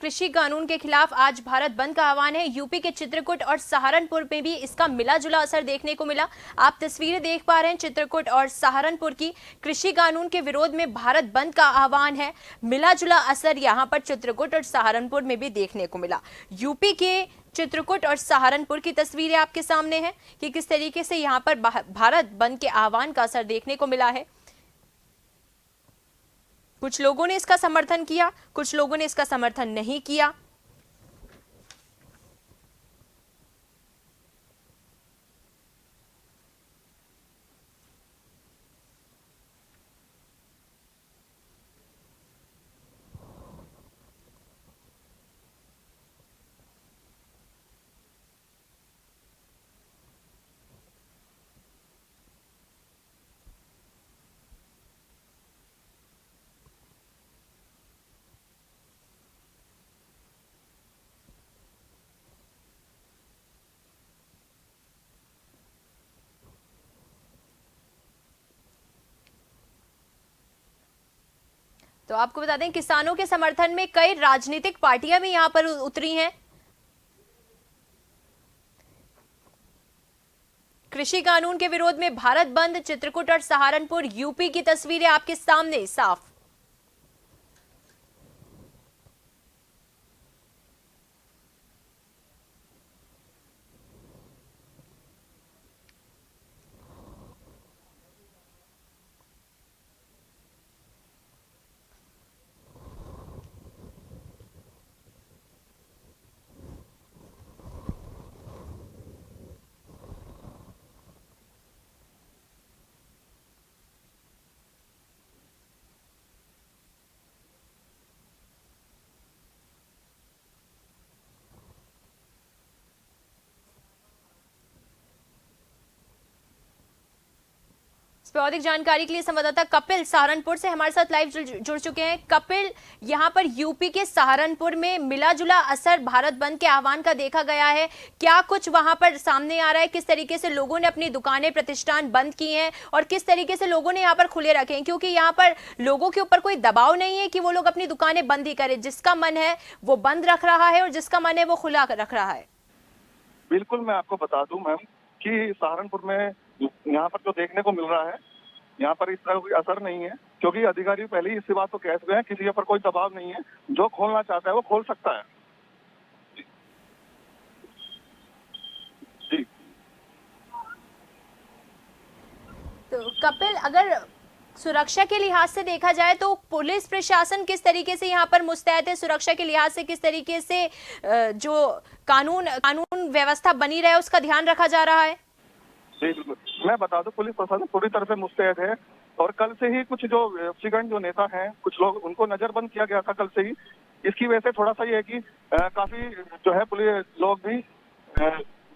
कृषि कानून के खिलाफ आज भारत बंद का आह्वान है। यूपी के चित्रकूट और सहारनपुर में भी इसका मिला जुला असर देखने को मिला। आप तस्वीरें देख पा रहे हैं चित्रकूट और सहारनपुर की। कृषि कानून के विरोध में भारत बंद का आह्वान है। मिला जुला असर यहां पर चित्रकूट और सहारनपुर में भी देखने को मिला। यूपी के चित्रकूट और सहारनपुर की तस्वीरें आपके सामने हैं कि किस तरीके से यहां पर भारत बंद के आह्वान का असर देखने को मिला है। कुछ लोगों ने इसका समर्थन किया, कुछ लोगों ने इसका समर्थन नहीं किया। तो आपको बता दें, किसानों के समर्थन में कई राजनीतिक पार्टियां भी यहां पर उतरी हैं। कृषि कानून के विरोध में भारत बंद, चित्रकूट और सहारनपुर यूपी की तस्वीरें आपके सामने साफ। इस पर अधिक जानकारी के लिए संवाददाता कपिल सहारनपुर से हमारे साथ लाइव जुड़ चुके हैं। कपिल, यहां पर यूपी के सहारनपुर में मिला जुला असर भारत बंद के आह्वान का देखा गया है। क्या कुछ वहां पर सामने आ रहा है? किस तरीके से लोगों ने अपनी दुकानें, प्रतिष्ठान बंद की हैं और किस तरीके से लोगों ने यहाँ पर खुले रखे हैं? क्योंकि यहाँ पर लोगों के ऊपर कोई दबाव नहीं है कि वो लोग अपनी दुकानें बंद ही करें। जिसका मन है वो बंद रख रहा है और जिसका मन है वो खुला रख रहा है। बिल्कुल, मैं आपको बता दूं मैम कि सहारनपुर में यहाँ पर जो देखने को मिल रहा है, यहाँ पर इस तरह कोई असर नहीं है, क्योंकि अधिकारी पहले ही इसी बात को कह चुके हैं, किसी के ऊपर कोई दबाव नहीं है। जो खोलना चाहता है वो खोल सकता है। जी। तो कपिल, अगर सुरक्षा के लिहाज से देखा जाए तो पुलिस प्रशासन किस तरीके से यहाँ पर मुस्तैद है? सुरक्षा के लिहाज से किस तरीके से जो कानून व्यवस्था बनी रहे उसका ध्यान रखा जा रहा है? जी बिल्कुल, मैं बता दूं, पुलिस प्रशासन पूरी तरह से मुस्तैद है और कल से ही कुछ जो व्यक्तिगत जो नेता हैं, कुछ लोग, उनको नजरबंद किया गया था कल से ही। इसकी वजह से थोड़ा सा ये है कि काफी जो है पुलिस लोग भी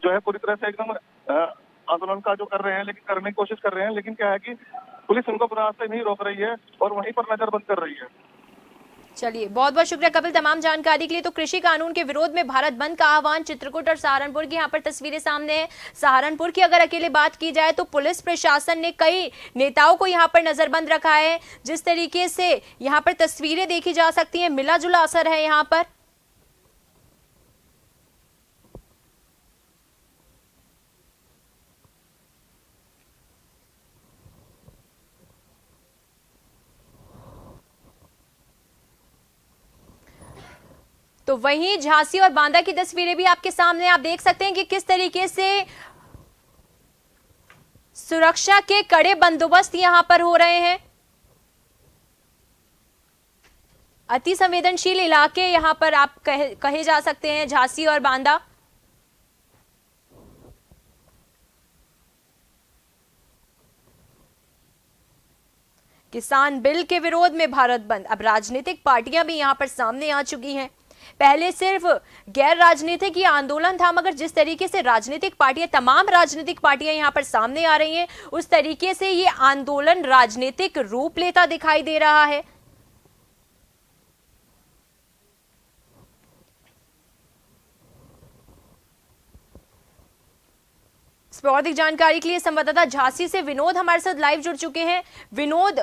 जो है पूरी तरह से एकदम आंदोलन का जो कर रहे हैं, लेकिन करने की कोशिश कर रहे हैं, लेकिन क्या है कि पुलिस उनको पूरा से नहीं रोक रही है और वहीं पर नजरबंद कर रही है। चलिए, बहुत बहुत शुक्रिया कपिल तमाम जानकारी के लिए। तो कृषि कानून के विरोध में भारत बंद का आह्वान, चित्रकूट और सहारनपुर की यहाँ पर तस्वीरें सामने हैं। सहारनपुर की अगर अकेले बात की जाए तो पुलिस प्रशासन ने कई नेताओं को यहाँ पर नजरबंद रखा है। जिस तरीके से यहाँ पर तस्वीरें देखी जा सकती हैं, मिला जुला असर है यहाँ पर। तो वहीं झांसी और बांदा की तस्वीरें भी आपके सामने, आप देख सकते हैं कि किस तरीके से सुरक्षा के कड़े बंदोबस्त यहां पर हो रहे हैं। अति संवेदनशील इलाके यहां पर आप कहे जा सकते हैं, झांसी और बांदा। किसान बिल के विरोध में भारत बंद। अब राजनीतिक पार्टियां भी यहां पर सामने आ चुकी हैं। पहले सिर्फ गैर राजनीतिक ये आंदोलन था, मगर जिस तरीके से राजनीतिक पार्टियां, तमाम राजनीतिक पार्टियां यहां पर सामने आ रही हैं, उस तरीके से ये आंदोलन राजनीतिक रूप लेता दिखाई दे रहा है। इस पर अधिक जानकारी के लिए संवाददाता झांसी से विनोद हमारे साथ लाइव जुड़ चुके हैं। विनोद,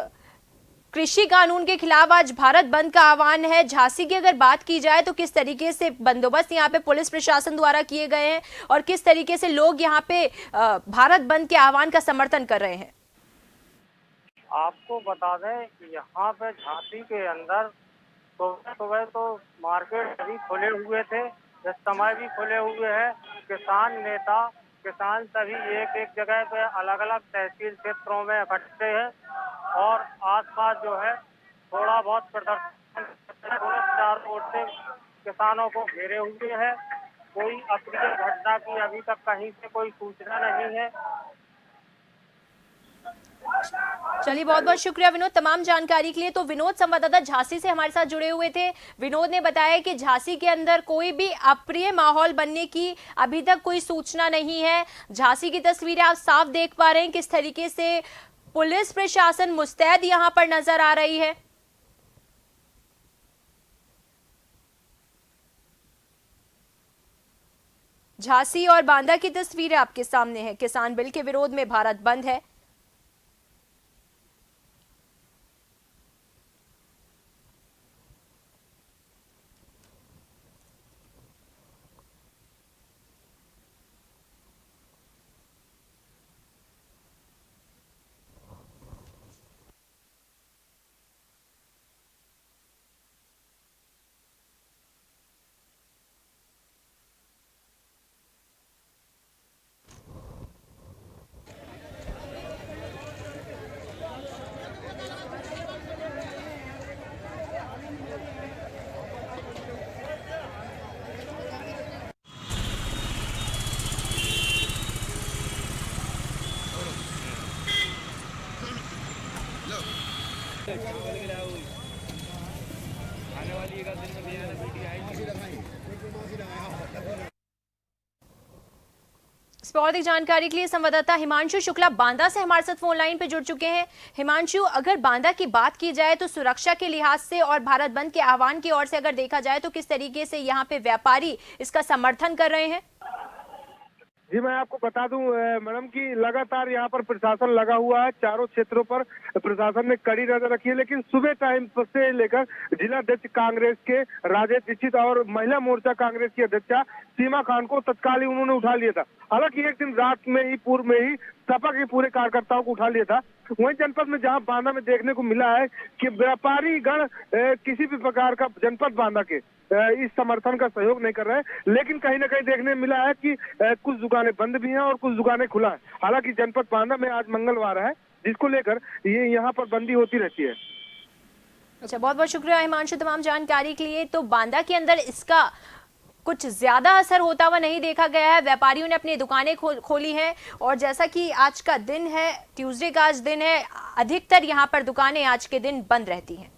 कृषि कानून के खिलाफ आज भारत बंद का आह्वान है। झांसी की अगर बात की जाए तो किस तरीके से बंदोबस्त यहाँ पे पुलिस प्रशासन द्वारा किए गए हैं और किस तरीके से लोग यहाँ पे भारत बंद के आह्वान का समर्थन कर रहे हैं? आपको बता दें कि यहाँ पे झांसी के अंदर सुबह सुबह तो मार्केट सभी खुले हुए थे, इस समय भी खुले हुए हैं। किसान नेता, किसान सभी एक एक जगह पे अलग अलग तहसील क्षेत्रों में इकट्ठे हैं और आसपास जो है थोड़ा बहुत प्रदर्शन, पुलिस चारों ओर से किसानों को घेरे हुए है। कोई अप्रिय घटना की अभी तक कहीं से कोई सूचना नहीं है। चलिए, बहुत बहुत शुक्रिया विनोद तमाम जानकारी के लिए। तो विनोद संवाददाता झांसी से हमारे साथ जुड़े हुए थे। विनोद ने बताया कि झांसी के अंदर कोई भी अप्रिय माहौल बनने की अभी तक कोई सूचना नहीं है। झांसी की तस्वीरें आप साफ देख पा रहे हैं किस तरीके से पुलिस प्रशासन मुस्तैद यहां पर नजर आ रही है। झांसी और बांदा की तस्वीरें आपके सामने है। किसान बिल के विरोध में भारत बंद है। इस पर और अधिक जानकारी के लिए संवाददाता हिमांशु शुक्ला बांदा से हमारे साथ फोन लाइन पे जुड़ चुके हैं। हिमांशु, अगर बांदा की बात की जाए तो सुरक्षा के लिहाज से और भारत बंद के आह्वान की ओर से अगर देखा जाए तो किस तरीके से यहाँ पे व्यापारी इसका समर्थन कर रहे हैं? जी, मैं आपको बता दूं मैडम कि लगातार यहाँ पर प्रशासन लगा हुआ है। चारों क्षेत्रों पर प्रशासन ने कड़ी नजर रखी है, लेकिन सुबह टाइम से लेकर जिला अध्यक्ष कांग्रेस के राजेश दीक्षित और महिला मोर्चा कांग्रेस की अध्यक्षा सीमा खान को तत्काल ही उन्होंने उठा लिया था। हालांकि एक दिन रात में ही पूर्व में ही सपा के पूरे कार्यकर्ताओं को उठा लिया था। वहीं जनपद में जहां बांदा में देखने को मिला है कि व्यापारी गण किसी भी प्रकार का जनपद बांदा के इस समर्थन का सहयोग नहीं कर रहे हैं, लेकिन कहीं ना कहीं देखने मिला है कि कुछ दुकानें बंद भी हैं और कुछ दुकानें खुला है। हालांकि जनपद बांदा में आज मंगलवार है, जिसको लेकर ये यहाँ पर बंदी होती रहती है। अच्छा, बहुत बहुत शुक्रिया हिमांशु तमाम जानकारी के लिए। तो बांदा के अंदर इसका कुछ ज्यादा असर होता हुआ नहीं देखा गया है। व्यापारियों ने अपनी दुकानें खोली हैं और जैसा कि आज का दिन है, ट्यूसडे का आज दिन है, अधिकतर यहाँ पर दुकानें आज के दिन बंद रहती हैं।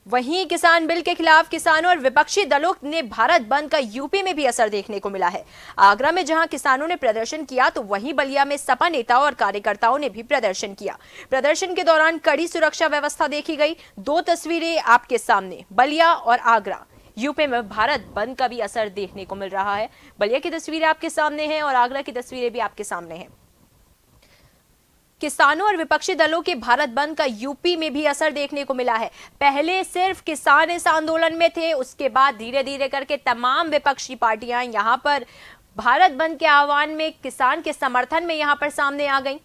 वहीं किसान बिल के खिलाफ किसानों और विपक्षी दलों ने भारत बंद का यूपी में भी असर देखने को मिला है। आगरा में जहां किसानों ने प्रदर्शन किया तो वहीं बलिया में सपा नेताओं और कार्यकर्ताओं ने भी प्रदर्शन किया। प्रदर्शन के दौरान कड़ी सुरक्षा व्यवस्था देखी गई। दो तस्वीरें आपके सामने, बलिया और आगरा। यूपी में भारत बंद का भी असर देखने को मिल रहा है। बलिया की तस्वीरें आपके सामने हैं और आगरा की तस्वीरें भी आपके सामने हैं। किसानों और विपक्षी दलों के भारत बंद का यूपी में भी असर देखने को मिला है। पहले सिर्फ किसान इस आंदोलन में थे, उसके बाद धीरे धीरे करके तमाम विपक्षी पार्टियां यहां पर भारत बंद के आह्वान में किसान के समर्थन में यहां पर सामने आ गईं।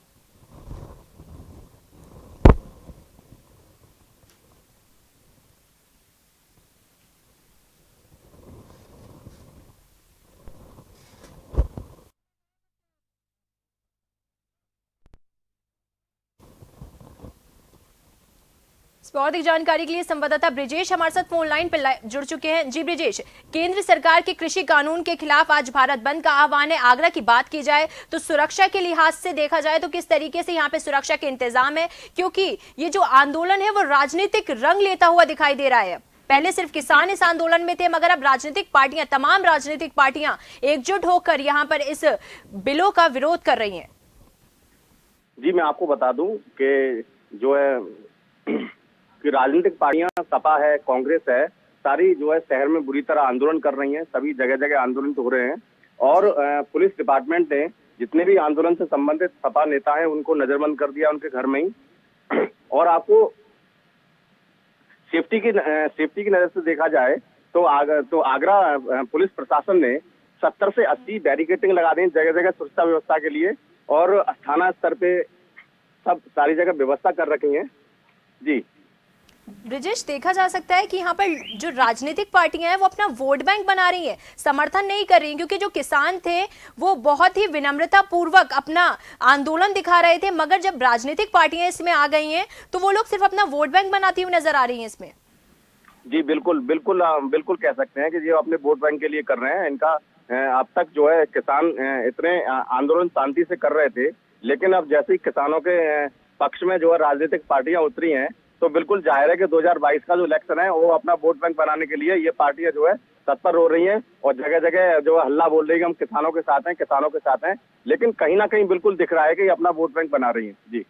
और अधिक जानकारी के लिए संवाददाता ब्रिजेश हमारे साथ फोन लाइन पर जुड़ चुके हैं। जी ब्रिजेश, केंद्र सरकार के कृषि कानून के खिलाफ आज भारत बंद का आह्वान है। आगरा की बात की जाए तो सुरक्षा के लिहाज से देखा जाए तो किस तरीके से यहाँ पे सुरक्षा के इंतजाम है, क्योंकि ये जो आंदोलन है वो राजनीतिक रंग लेता हुआ दिखाई दे रहा है। पहले सिर्फ किसान इस आंदोलन में थे, मगर अब राजनीतिक पार्टियां, तमाम राजनीतिक पार्टियां एकजुट होकर यहाँ पर इस बिलों का विरोध कर रही है। जी, मैं आपको बता दूं कि जो है कि राजनीतिक पार्टियां, सपा है, कांग्रेस है, सारी जो है शहर में बुरी तरह आंदोलन कर रही हैं। सभी जगह जगह आंदोलन हो रहे हैं और पुलिस डिपार्टमेंट ने जितने भी आंदोलन से संबंधित सपा नेता हैं उनको नजरबंद कर दिया उनके घर में ही। और आपको सेफ्टी की नजर से देखा जाए तो आगरा पुलिस प्रशासन ने 70 से 80 बैरिकेडिंग लगा दी जगह जगह सुरक्षा व्यवस्था के लिए, और थाना स्तर पे सब सारी जगह व्यवस्था कर रखी है। जी ब्रिजेश, देखा जा सकता है कि यहाँ पर जो राजनीतिक पार्टियां हैं वो अपना वोट बैंक बना रही हैं, समर्थन नहीं कर रही, क्योंकि जो किसान थे वो बहुत ही विनम्रता पूर्वक अपना आंदोलन दिखा रहे थे, मगर जब राजनीतिक पार्टियां इसमें आ गई हैं तो वो लोग सिर्फ अपना वोट बैंक बनाती हुई नजर आ रही हैं इसमें। जी बिल्कुल बिल्कुल बिल्कुल कह सकते हैं कि ये अपने वोट बैंक के लिए कर रहे हैं। इनका अब तक जो है किसान इतने आंदोलन शांति से कर रहे थे, लेकिन अब जैसे ही किसानों के पक्ष में जो है राजनीतिक पार्टियां उतरी हैं तो बिल्कुल जाहिर है कि 2022 का जो इलेक्शन है वो अपना वोट बैंक बनाने के लिए ये पार्टियां जो है तत्पर हो रही हैं और जगह जगह जो है हल्ला बोल रही है कि हम किसानों के साथ हैं, लेकिन कहीं ना कहीं बिल्कुल दिख रहा है कि ये अपना वोट बैंक बना रही है। जी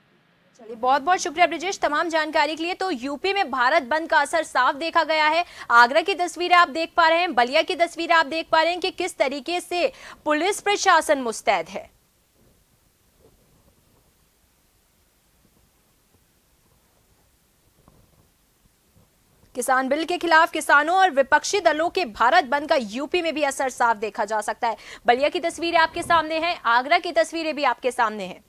चलिए, बहुत बहुत शुक्रिया ब्रिजेश तमाम जानकारी के लिए। तो यूपी में भारत बंद का असर साफ देखा गया है। आगरा की तस्वीरें आप देख पा रहे हैं, बलिया की तस्वीरें आप देख पा रहे हैं कि किस तरीके से पुलिस प्रशासन मुस्तैद है। किसान बिल के खिलाफ किसानों और विपक्षी दलों के भारत बंद का यूपी में भी असर साफ देखा जा सकता है। बलिया की तस्वीरें आपके सामने हैं, आगरा की तस्वीरें भी आपके सामने हैं।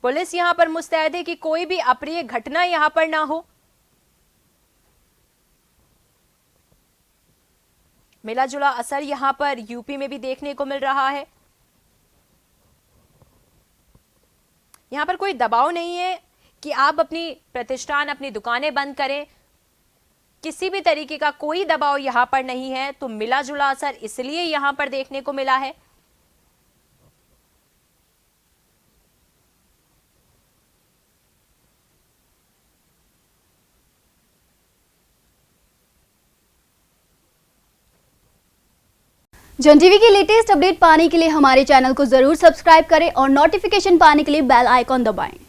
पुलिस यहां पर मुस्तैद है कि कोई भी अप्रिय घटना यहां पर ना हो। मिला जुला असर यहां पर यूपी में भी देखने को मिल रहा है। यहां पर कोई दबाव नहीं है कि आप अपनी प्रतिष्ठान, अपनी दुकानें बंद करें, किसी भी तरीके का कोई दबाव यहां पर नहीं है। तो मिला जुला असर इसलिए यहां पर देखने को मिला है। जन टीवी की लेटेस्ट अपडेट पाने के लिए हमारे चैनल को जरूर सब्सक्राइब करें और नोटिफिकेशन पाने के लिए बेल आइकॉन दबाएं।